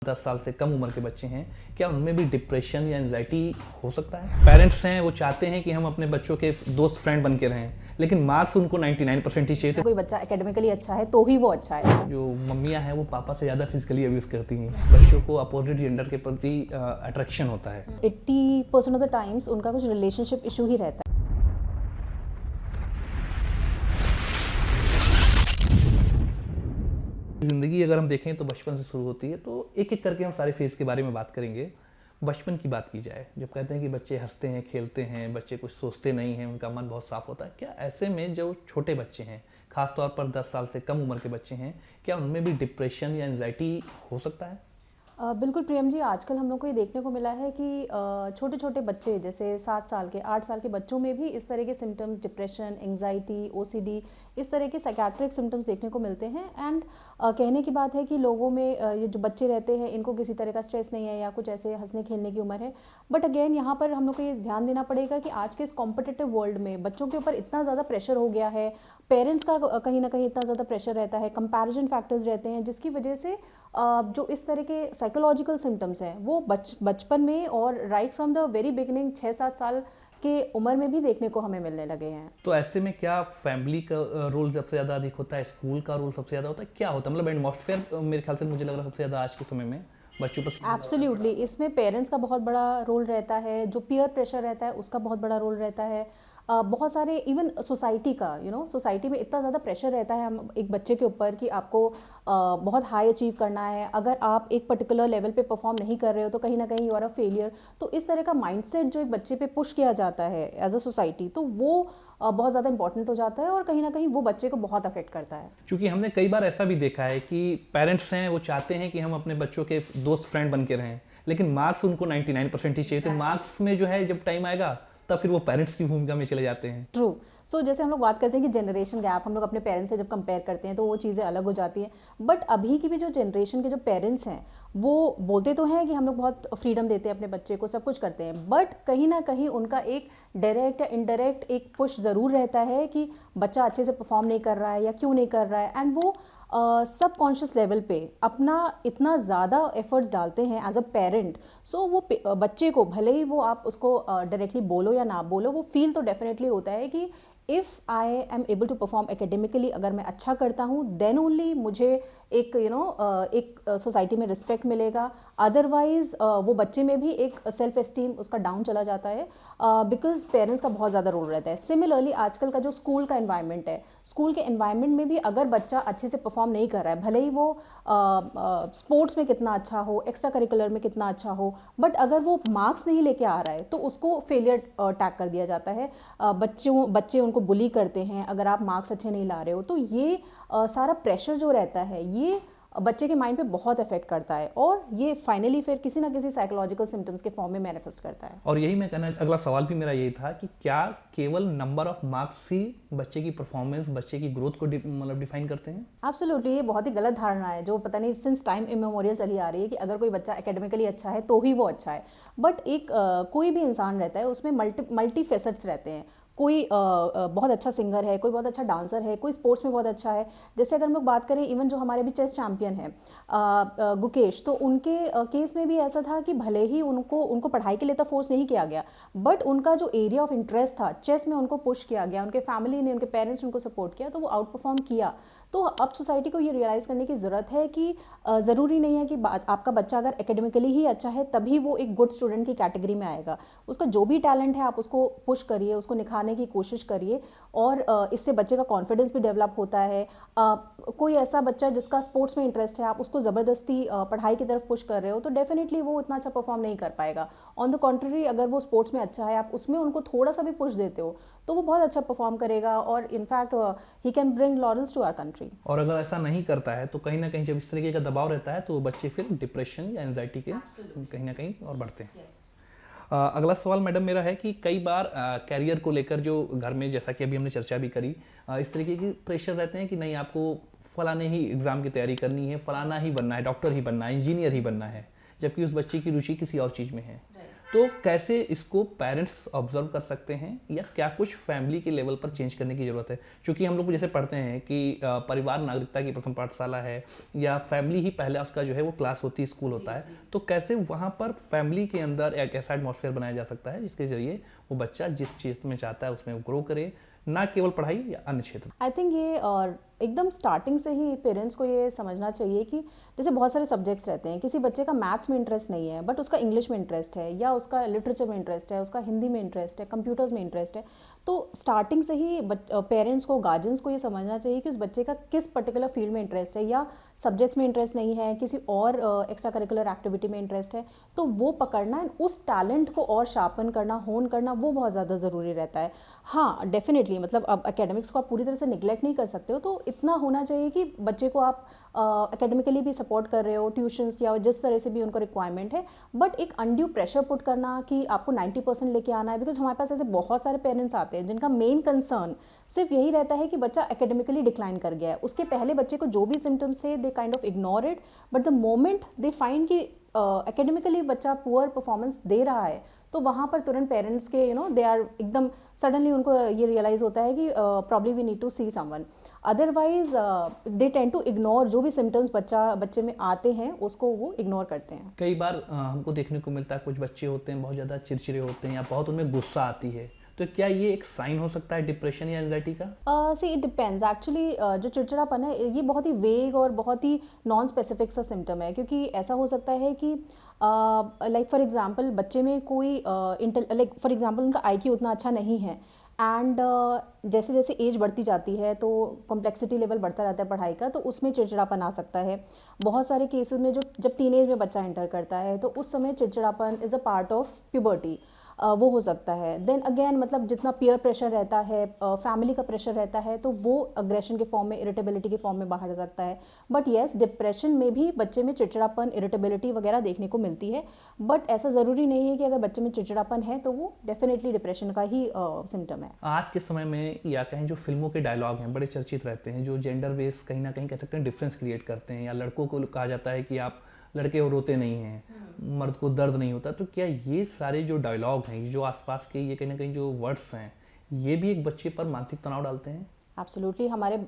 10 साल से कम उम्र के बच्चे हैं, क्या उनमें भी डिप्रेशन या एंजाइटी हो सकता है? पेरेंट्स हैं वो चाहते हैं कि हम अपने बच्चों के दोस्त फ्रेंड बन के रहें, लेकिन मार्क्स उनको 99% ही चाहिए थे। कोई बच्चा एकेडमिकली अच्छा है तो ही वो अच्छा है। जो मम्मियाँ हैं वो पापा से ज़्यादा फिजिकली अब्यूज़ करती हैं, बच्चों को अपोजिट जेंडर के प्रति अट्रैक्शन होता है। 80% ऑफ द टाइम्स उनका कुछ रिलेशनशिप इशू ही रहता है। ज़िंदगी अगर हम देखें तो बचपन से शुरू होती है, तो एक एक करके हम सारे फेज़ के बारे में बात करेंगे। बचपन की बात की जाए, जब कहते हैं कि बच्चे हंसते हैं, खेलते हैं, बच्चे कुछ सोचते नहीं हैं, उनका मन बहुत साफ होता है, क्या ऐसे में जो छोटे बच्चे हैं, खासतौर पर 10 साल से कम उम्र के बच्चे हैं, क्या उनमें भी डिप्रेशन या एंजाइटी हो सकता है? बिल्कुल प्रियम जी, आजकल हम लोग को ये देखने को मिला है कि छोटे छोटे बच्चे जैसे 7 साल के 8 साल के बच्चों में भी इस तरह के सिम्टम्स, डिप्रेशन, एंजाइटी, ओसीडी, इस तरह के साइकेट्रिक सिम्टम्स देखने को मिलते हैं। एंड कहने की बात है कि लोगों में ये जो बच्चे रहते हैं इनको किसी तरह का स्ट्रेस नहीं है या कुछ ऐसे हंसने खेलने की उम्र है। बट अगेन यहाँ पर हम लोग को ये ध्यान देना पड़ेगा कि आज के इस कॉम्पिटिटिव वर्ल्ड में बच्चों के ऊपर इतना ज़्यादा प्रेशर हो गया है, पेरेंट्स का कहीं ना कहीं इतना ज़्यादा प्रेशर रहता है, कंपैरिजन फैक्टर्स रहते हैं, जिसकी वजह से जो इस तरह के साइकोलॉजिकल सिम्टम्स हैं वो बचपन में और right from the very beginning 6-7 साल के उम्र में भी देखने को हमें मिलने लगे हैं। तो ऐसे में क्या फैमिली का रोल सबसे ज़्यादा अधिक होता है, स्कूल का रोल सबसे ज़्यादा होता है, क्या होता है? मतलब एटमॉस्फेयर मेरे ख्याल से मुझे लग रहा है सबसे ज़्यादा आज के समय में बच्चों पर। एब्सोल्युटली, इसमें पेरेंट्स का बहुत बड़ा रोल रहता है, जो पीयर प्रेशर रहता है उसका बहुत बड़ा रोल रहता है, बहुत सारे इवन सोसाइटी का सोसाइटी में इतना ज़्यादा प्रेशर रहता है हम एक बच्चे के ऊपर कि आपको बहुत हाई अचीव करना है। अगर आप एक पर्टिकुलर लेवल पे परफॉर्म नहीं कर रहे हो तो कहीं ना कहीं यू आर अ फेलियर। तो इस तरह का माइंडसेट जो एक बच्चे पे पुश किया जाता है एज अ सोसाइटी, तो वो बहुत ज़्यादा इंपॉर्टेंट हो जाता है और कहीं ना कहीं वो बच्चे को बहुत अफेक्ट करता है। क्योंकि हमने कई बार ऐसा भी देखा है कि पेरेंट्स हैं वो चाहते हैं कि हम अपने बच्चों के दोस्त फ्रेंड बन के रहें, लेकिन मार्क्स उनको 99% ही चाहिए थे। मार्क्स में जो है जब टाइम आएगा तब फिर वो पेरेंट्स की भूमिका में चले जाते हैं। ट्रू। सो जैसे हम लोग बात करते हैं कि जनरेशन गैप, हम लोग अपने पेरेंट्स से जब कंपेयर करते हैं तो वो चीज़ें अलग हो जाती हैं। बट अभी की भी जो जनरेशन के जो पेरेंट्स हैं वो बोलते तो हैं कि हम लोग बहुत फ्रीडम देते हैं अपने बच्चे को, सब कुछ करते हैं, बट कहीं ना कहीं उनका एक डायरेक्ट या इनडायरेक्ट एक पुश ज़रूर रहता है कि बच्चा अच्छे से परफॉर्म नहीं कर रहा है या क्यों नहीं कर रहा है। एंड वो सबकॉन्शियस लेवल पे अपना इतना ज़्यादा एफर्ट्स डालते हैं एज अ पेरेंट। सो वो बच्चे को भले ही वो आप उसको डायरेक्टली बोलो या ना बोलो, वो फील तो डेफिनेटली होता है कि if I am able to perform academically, अगर मैं अच्छा करता हूँ देन ओनली मुझे एक एक सोसाइटी में रिस्पेक्ट मिलेगा। अदरवाइज वो बच्चे में भी एक सेल्फ एस्टीम उसका डाउन चला जाता है, बिकॉज पेरेंट्स का बहुत ज़्यादा रोल रहता है। सिमिलरली आजकल का जो स्कूल का एनवायरनमेंट है, स्कूल के एनवायरनमेंट में भी अगर बच्चा अच्छे से परफॉर्म नहीं कर रहा है, भले ही वो स्पोर्ट्स में कितना अच्छा हो, एक्स्ट्रा करिकुलर में कितना अच्छा हो, बट अगर वो मार्क्स नहीं लेके आ रहा है तो उसको फेलियर टैग कर दिया जाता है। बच्चे उनको बुली करते हैं अगर आप मार्क्स अच्छे नहीं ला रहे हो। तो ये सारा प्रेशर जो रहता है ये बच्चे के माइंड पे बहुत इफेक्ट करता है और ये फाइनली फिर किसी ना किसी साइकोलॉजिकल सिम्टम्स के फॉर्म में मैनिफेस्ट करता है। और यही मैं कहना, अगला सवाल भी मेरा यही था कि क्या केवल नंबर ऑफ मार्क्स ही बच्चे की परफॉर्मेंस, बच्चे की ग्रोथ को मतलब डिफाइन करते हैं? एब्सोल्युटली, ये बहुत ही गलत धारणा है जो पता नहीं सिंस टाइम इमेमोरियल चली आ रही है कि अगर कोई बच्चा एकेडमिकली अच्छा है तो ही वो अच्छा है। बट एक कोई भी इंसान रहता है उसमें मल्टी फेसेट्स रहते हैं। कोई बहुत अच्छा सिंगर है, कोई बहुत अच्छा डांसर है, कोई स्पोर्ट्स में बहुत अच्छा है। जैसे अगर हम लोग बात करें इवन जो हमारे भी चेस चैंपियन हैं गुकेश, तो उनके केस में भी ऐसा था कि भले ही उनको पढ़ाई के लिए तो फोर्स नहीं किया गया, बट उनका जो एरिया ऑफ इंटरेस्ट था चेस में उनको पुश किया गया, उनके फैमिली ने, उनके पेरेंट्स ने उनको सपोर्ट किया, तो वो आउट परफॉर्म किया। तो अब सोसाइटी को ये रियलाइज़ करने की ज़रूरत है कि ज़रूरी नहीं है कि आपका बच्चा अगर एकेडमिकली ही अच्छा है तभी वो एक गुड स्टूडेंट की कैटेगरी में आएगा। उसका जो भी टैलेंट है आप उसको पुश करिए, उसको निखारने की कोशिश करिए और इससे बच्चे का कॉन्फिडेंस भी डेवलप होता है। कोई ऐसा बच्चा जिसका स्पोर्ट्स में इंटरेस्ट है, आप उसको ज़बरदस्ती पढ़ाई की तरफ पुश कर रहे हो तो डेफिनेटली वो इतना अच्छा परफॉर्म नहीं कर पाएगा। ऑन द कॉन्ट्ररी, अगर वो स्पोर्ट्स में अच्छा है, आप उसमें उनको थोड़ा सा भी पुश देते हो तो वो बहुत अच्छा परफॉर्म करेगा और in fact he can bring laurels to our country. और अगर ऐसा नहीं करता है तो कहीं ना कहीं जब इस तरीके का दबाव रहता है तो बच्चे फिर डिप्रेशन या एंजाइटी के कहीं ना कहीं और बढ़ते हैं। अगला सवाल मैडम मेरा है कि कई बार कैरियर को लेकर जो घर में, जैसा कि अभी हमने चर्चा भी करी, इस तरीके की प्रेशर रहते हैं कि नहीं आपको फलाने ही एग्ज़ाम की तैयारी करनी है, फलाना ही बनना है, डॉक्टर ही बनना है, इंजीनियर ही बनना है, जबकि उस बच्चे की रुचि किसी और चीज़ में है। तो कैसे इसको पेरेंट्स ऑब्जर्व कर सकते हैं, या क्या कुछ फैमिली के लेवल पर चेंज करने की ज़रूरत है? क्योंकि हम लोग जैसे पढ़ते हैं कि परिवार नागरिकता की प्रथम पाठशाला है, या फैमिली ही पहले उसका जो है वो क्लास होती है, स्कूल होता है। तो कैसे वहाँ पर फैमिली के अंदर एक ऐसा एटमॉस्फेयर बनाया जा सकता है जिसके जरिए वो बच्चा जिस चीज़ में चाहता है उसमें ग्रो करे, ना केवल पढ़ाई या अन्य क्षेत्र? आई थिंक ये और एकदम स्टार्टिंग से ही पेरेंट्स को ये समझना चाहिए कि जैसे बहुत सारे सब्जेक्ट्स रहते हैं, किसी बच्चे का मैथ्स में इंटरेस्ट नहीं है बट उसका इंग्लिश में इंटरेस्ट है, या उसका लिटरेचर में इंटरेस्ट है, उसका हिंदी में इंटरेस्ट है, कंप्यूटर्स में इंटरेस्ट है, तो स्टार्टिंग से ही पेरेंट्स को, गार्जियंस को ये समझना चाहिए कि उस बच्चे का किस पर्टिकुलर फील्ड में इंटरेस्ट है, या सब्जेक्ट्स में इंटरेस्ट नहीं है, किसी और एक्स्ट्रा करिकुलर एक्टिविटी में इंटरेस्ट है, तो वो पकड़ना एंड उस टैलेंट को और शार्पन करना, होन करना, वो बहुत ज़्यादा ज़रूरी रहता है। हाँ डेफिनेटली, मतलब अब एकेडमिक्स को आप पूरी तरह से निगलेक्ट नहीं कर सकते हो, तो इतना होना चाहिए कि बच्चे को आप एकेडमिकली भी सपोर्ट कर रहे हो, ट्यूशन्स या जिस तरह से भी उनको रिक्वायरमेंट है, बट एक अनड्यू प्रेशर पुट करना कि आपको 90% लेके आना है, बिकॉज हमारे पास ऐसे बहुत सारे पेरेंट्स आते हैं जिनका मेन कंसर्न सिर्फ यही रहता है कि बच्चा एकेडमिकली डिक्लाइन कर गया है, उसके पहले बच्चे को जो भी सिम्टम्स थे they kind of ignore it, but the moment they find कि एकेडमिकली बच्चा पुअर परफॉर्मेंस दे रहा है, तो वहाँ पर तुरंत पेरेंट्स के दे आर एकदम सडनली उनको ये रियलाइज़ होता है कि probably we need to see someone, otherwise they tend to ignore जो भी सिम्टम्स बच्चे में आते हैं उसको वो इग्नोर करते हैं। कई बार हमको देखने को मिलता है कुछ बच्चे होते हैं बहुत ज़्यादा चिड़चिड़े होते हैं, या बहुत उनमें गुस्सा आती है, तो क्या ये एक साइन हो सकता है डिप्रेशन या एंजाइटी का? सी इट डिपेंड्स एक्चुअली, जो चिड़चिड़ापन है ये बहुत ही वेग और बहुत ही नॉन स्पेसिफिक सा सिम्टम है, क्योंकि ऐसा हो सकता है कि लाइक फॉर एग्जांपल बच्चे में कोई लाइक फॉर एग्जांपल उनका आईक्यू उतना अच्छा नहीं है, एंड जैसे जैसे एज बढ़ती जाती है तो कॉम्प्लेक्सिटी लेवल बढ़ता रहता है पढ़ाई का, तो उसमें चिड़चिड़ापन आ सकता है। बहुत सारे केसेस में जो जब टीनेज में बच्चा एंटर करता है तो उस समय चिड़चिड़ापन is a part of puberty, वो हो सकता है। देन अगेन मतलब जितना पीयर प्रेशर रहता है, फैमिली का प्रेशर रहता है, तो वो अग्रेशन के फॉर्म में, इरिटेबिलिटी के फॉर्म में बाहर आ सकता है। बट येस, डिप्रेशन में भी बच्चे में चिड़चिड़ापन, इरिटेबिलिटी वगैरह देखने को मिलती है, बट ऐसा ज़रूरी नहीं है कि अगर बच्चे में चिड़चिड़ापन है तो वो डेफिनेटली डिप्रेशन का ही सिम्टम है। आज के समय में, या कहें जो फिल्मों के डायलॉग हैं बड़े चर्चित रहते हैं, जो जेंडर बेस कहीं ना कहीं कह सकते हैं डिफरेंस क्रिएट करते हैं, या लड़कों को कहा जाता है कि आप लड़के वो रोते नहीं हैं, मर्द को दर्द नहीं होता, तो क्या ये सारे जो डायलॉग हैं, जो आसपास के ये कहीं ना कहीं जो वर्ड्स हैं, ये भी एक बच्चे पर मानसिक तनाव डालते हैं? एब्सोल्युटली, हमारे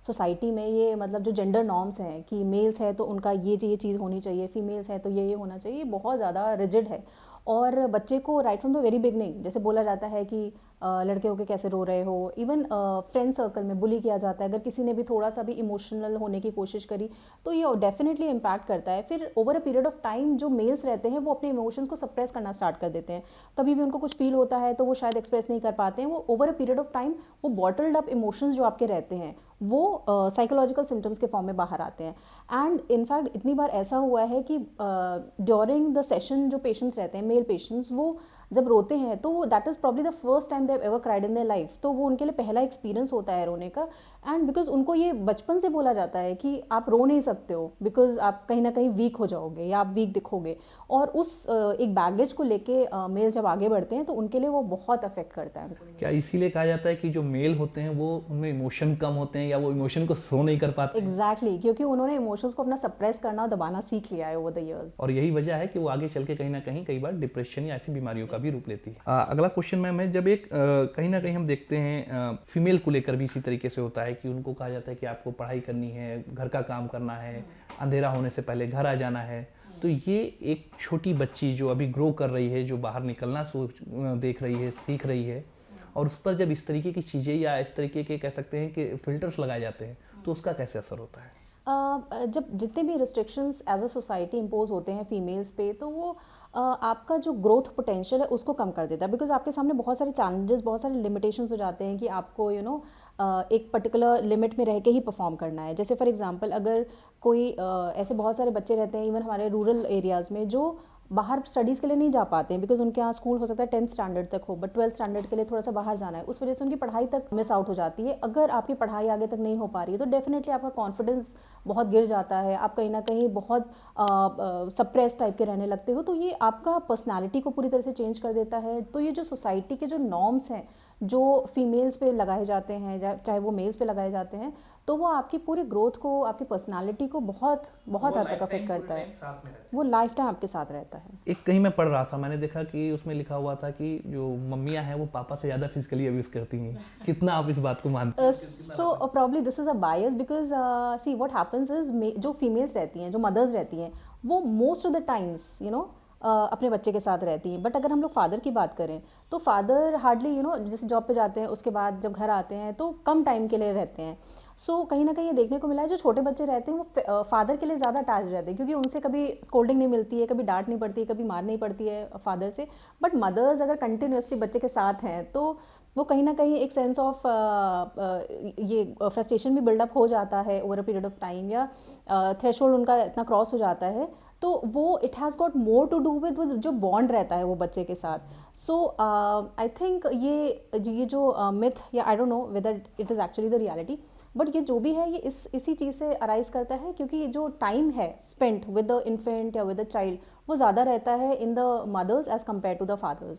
सोसाइटी में ये मतलब जो जेंडर नॉर्म्स हैं कि मेल्स है तो उनका ये चीज़ होनी चाहिए, फीमेल्स है तो ये होना चाहिए, बहुत ज़्यादा रिजिड है। और बच्चे को right from the very beginning जैसे बोला जाता है कि लड़के होके कैसे रो रहे हो, इवन फ्रेंड सर्कल में बुली किया जाता है, अगर किसी ने भी थोड़ा सा भी इमोशनल होने की कोशिश करी तो ये डेफिनेटली इम्पैक्ट करता है। फिर over a period of time जो मेल्स रहते हैं वो अपने इमोशंस को सप्रेस करना स्टार्ट कर देते हैं, कभी भी उनको कुछ फील होता है तो वो शायद एक्सप्रेस नहीं कर पाते हैं, वो over a period of time वो बॉटल्ड अप इमोशंस जो आपके रहते हैं वो साइकोलॉजिकल सिम्टम्स के फॉर्म में बाहर आते हैं। एंड इनफैक्ट इतनी बार ऐसा हुआ है कि ड्यूरिंग द सेशन जो पेशेंट्स रहते हैं, मेल पेशेंट्स, वो जब रोते हैं तो that is probably the first time they have ever cried in their life, तो वो उनके लिए पहला एक्सपीरियंस होता है रोने का। एंड बिकॉज उनको ये बचपन से बोला जाता है कि आप रो नहीं सकते हो बिकॉज आप कहीं ना कहीं वीक हो जाओगे या आप वीक दिखोगे, और उस एक बैगेज को लेके मेल जब आगे बढ़ते हैं तो उनके लिए वो बहुत अफेक्ट करता है। क्या इसीलिए कहा जाता है कि जो मेल होते हैं वो उनमें इमोशन कम होते हैं, या वो इमोशन को शो नहीं कर पाते? एग्जैक्टली, क्योंकि उन्होंने इमोशंस को अपना सप्रेस करना और दबाना सीख लिया है ओवर द इयर्स, और यही वजह है कि वो आगे चल के कहीं ना कहीं कई बार डिप्रेशन या ऐसी बीमारियों का भी रूप लेती है। अगला क्वेश्चन मैम है, जब एक कहीं ना कहीं हम देखते हैं फीमेल को लेकर भी इसी तरीके से होता है कि उनको कहा जाता है कि आपको पढ़ाई करनी है, घर का काम करना है, अंधेरा होने से पहले घर आ जाना है, तो ये एक छोटी बच्ची जो अभी ग्रो कर रही है, जो बाहर निकलना देख रही है, सीख रही है, और उस पर जब इस तरीके की चीज़ें या इस तरीके के कह सकते हैं कि फिल्टर्स लगाए जाते हैं, तो उसका कैसे असर होता है? जब जितने भी restrictions as a society impose होते हैं फीमेल्स पे, तो वो आपका जो ग्रोथ पोटेंशियल है उसको कम कर देता है, बिकॉज आपके सामने बहुत सारे चैलेंजेस, बहुत सारे लिमिटेशंस हो जाते हैं कि आपको एक पर्टिकुलर लिमिट में रह के ही परफॉर्म करना है। जैसे फॉर एग्जांपल अगर कोई ऐसे बहुत सारे बच्चे रहते हैं इवन हमारे रूरल एरियाज़ में जो बाहर स्टडीज़ के लिए नहीं जा पाते हैं, बिकॉज उनके यहाँ स्कूल हो सकता है 10th स्टैंडर्ड तक हो, बट 12th स्टैंडर्ड के लिए थोड़ा सा बाहर जाना है, उस वजह से उनकी पढ़ाई तक मिस आउट हो जाती है। अगर आपकी पढ़ाई आगे तक नहीं हो पा रही है तो डेफिनेटली आपका कॉन्फिडेंस बहुत गिर जाता है, आप कहीं ना कहीं बहुत सप्रेस टाइप के रहने लगते हो, तो ये आपका पर्सनालिटी को पूरी तरह से चेंज कर देता है। तो ये जो सोसाइटी के जो नॉर्म्स हैं जो फीमेल्स पे लगाए जाते हैं, चाहे वो मेल्स पे लगाए जाते हैं, तो वो आपकी पूरी ग्रोथ को, आपकी पर्सनालिटी को बहुत बहुत हद तक अफेक्ट करता है। वो लाइफ टाइम आपके साथ रहता है। एक कहीं मैं पढ़ रहा था, मैंने देखा कि उसमें लिखा हुआ था कि जो मम्मियां हैं वो पापा से ज़्यादा फिजिकली अब्यूज करती हैं। कितना आप इस बात को मानते हैं? So probably this is a bias because see what happens is, जो फीमेल्स रहती हैं, जो मदर्स रहती हैं, वो मोस्ट ऑफ द टाइम्स अपने बच्चे के साथ रहती हैं। बट अगर हम लोग फादर की बात करें तो फादर हार्डली जैसे जॉब पे जाते हैं, उसके बाद जब घर आते हैं तो कम टाइम के लिए रहते हैं। सो कहीं ना कहीं ये देखने को मिला है, जो छोटे बच्चे रहते हैं वो फादर के लिए ज़्यादा अटैच रहते हैं, क्योंकि उनसे कभी स्कोल्डिंग नहीं मिलती है, कभी डांट नहीं पड़ती है, कभी मार नहीं पड़ती है फादर से। बट मदर्स अगर कंटिन्यूसली बच्चे के साथ हैं तो वो कहीं ना कहीं एक सेंस ऑफ ये फ्रस्ट्रेशन भी बिल्डअप हो जाता है over a period of time, या थ्रेशोल्ड उनका इतना क्रॉस हो जाता है, तो वो it has got more to do with जो बॉन्ड रहता है वो बच्चे के साथ। सो आई थिंक ये जो मिथ, या I don't know whether it is actually the reality, but ये जो भी है ये इसी चीज़ से अराइज करता है, क्योंकि जो टाइम है स्पेंट विद द इन्फेंट या विद द चाइल्ड वो ज़्यादा रहता है in the mother's as compare to the fathers.